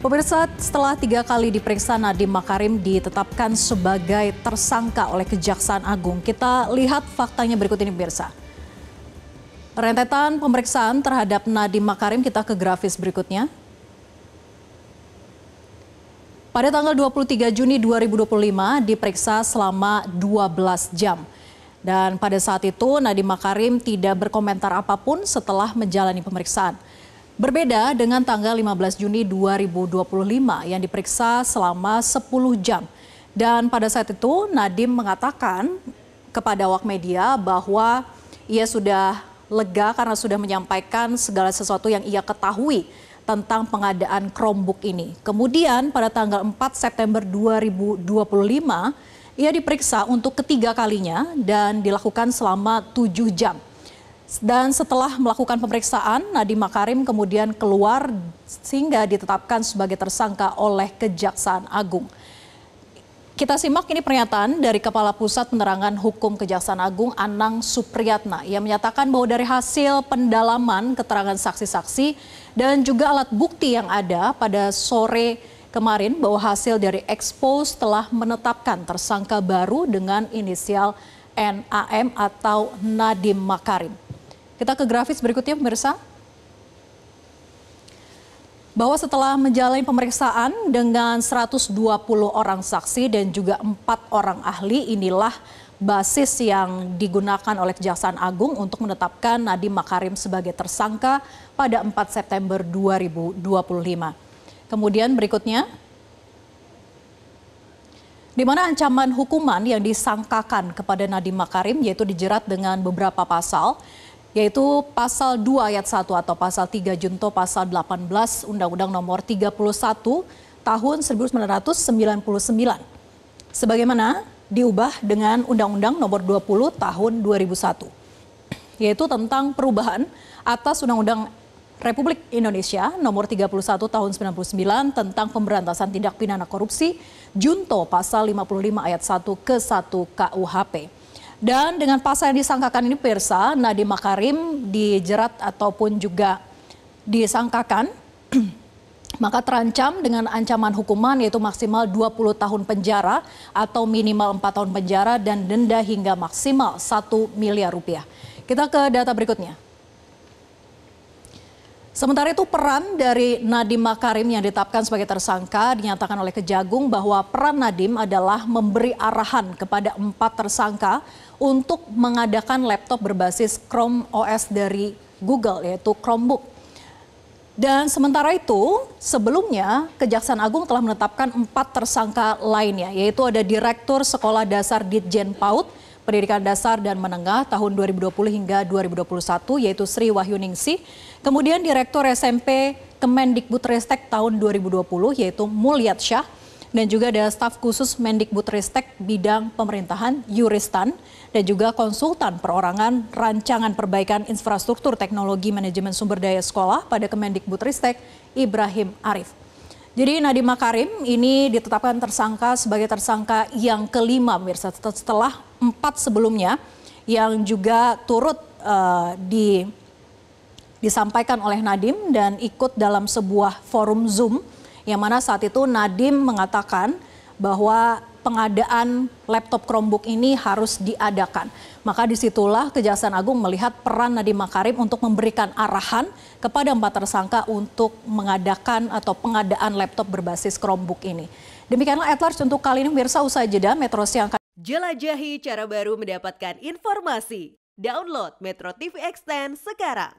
Pemirsa, setelah 3 kali diperiksa, Nadiem Makarim ditetapkan sebagai tersangka oleh Kejaksaan Agung. Kita lihat faktanya berikut ini, pemirsa. Rentetan pemeriksaan terhadap Nadiem Makarim, kita ke grafis berikutnya. Pada tanggal 23 Juni 2025 diperiksa selama 12 jam. Dan pada saat itu Nadiem Makarim tidak berkomentar apapun setelah menjalani pemeriksaan. Berbeda dengan tanggal 15 Juni 2025 yang diperiksa selama 10 jam. Dan pada saat itu Nadiem mengatakan kepada awak media bahwa ia sudah lega karena sudah menyampaikan segala sesuatu yang ia ketahui tentang pengadaan Chromebook ini. Kemudian pada tanggal 4 September 2025 ia diperiksa untuk ketiga kalinya dan dilakukan selama 7 jam. Dan setelah melakukan pemeriksaan, Nadiem Makarim kemudian keluar sehingga ditetapkan sebagai tersangka oleh Kejaksaan Agung. Kita simak ini pernyataan dari Kepala Pusat Penerangan Hukum Kejaksaan Agung, Anang Supriyatna. Ia menyatakan bahwa dari hasil pendalaman keterangan saksi-saksi dan juga alat bukti yang ada pada sore kemarin bahwa hasil dari expose telah menetapkan tersangka baru dengan inisial NAM atau Nadiem Makarim. Kita ke grafis berikutnya, pemirsa. Bahwa setelah menjalani pemeriksaan dengan 120 orang saksi dan juga 4 orang ahli, inilah basis yang digunakan oleh Kejaksaan Agung untuk menetapkan Nadiem Makarim sebagai tersangka pada 4 September 2025. Kemudian berikutnya, di mana ancaman hukuman yang disangkakan kepada Nadiem Makarim yaitu dijerat dengan beberapa pasal, yaitu pasal 2 ayat 1 atau pasal 3 junto pasal 18 Undang-Undang Nomor 31 tahun 1999. Sebagaimana diubah dengan Undang-Undang Nomor 20 tahun 2001. Yaitu tentang perubahan atas Undang-Undang Republik Indonesia Nomor 31 tahun 99 tentang pemberantasan tindak pidana korupsi junto pasal 55 ayat 1 ke 1 KUHP. Dan dengan pasal yang disangkakan ini, pemirsa, Nadiem Makarim dijerat ataupun juga disangkakan maka terancam dengan ancaman hukuman yaitu maksimal 20 tahun penjara atau minimal 4 tahun penjara dan denda hingga maksimal 1 miliar rupiah. Kita ke data berikutnya. Sementara itu peran dari Nadiem Makarim yang ditetapkan sebagai tersangka dinyatakan oleh Kejagung bahwa peran Nadiem adalah memberi arahan kepada 4 tersangka untuk mengadakan laptop berbasis Chrome OS dari Google yaitu Chromebook. Dan sementara itu sebelumnya Kejaksaan Agung telah menetapkan 4 tersangka lainnya yaitu ada Direktur Sekolah Dasar Ditjen PAUD Pendidikan Dasar dan Menengah tahun 2020 hingga 2021 yaitu Sri Wahyuningsih. Kemudian Direktur SMP Kemendikbudristek tahun 2020 yaitu Mulyatsyah. Dan juga ada staf khusus Mendikbudristek bidang pemerintahan Yuristan. Dan juga konsultan perorangan rancangan perbaikan infrastruktur teknologi manajemen sumber daya sekolah pada Kemendikbudristek Ibrahim Arif. Jadi Nadiem Makarim ini ditetapkan tersangka sebagai tersangka yang kelima, pemirsa, setelah 4 sebelumnya yang juga turut disampaikan oleh Nadiem dan ikut dalam sebuah forum Zoom yang mana saat itu Nadiem mengatakan bahwa pengadaan laptop Chromebook ini harus diadakan. Maka disitulah Kejaksaan Agung melihat peran Nadiem Makarim untuk memberikan arahan kepada 4 tersangka untuk mengadakan atau pengadaan laptop berbasis Chromebook ini. Demikianlah At Large untuk kali ini, pemirsa. Usai jeda, Metro Siang. Jelajahi cara baru mendapatkan informasi. Download Metro TV Extend sekarang.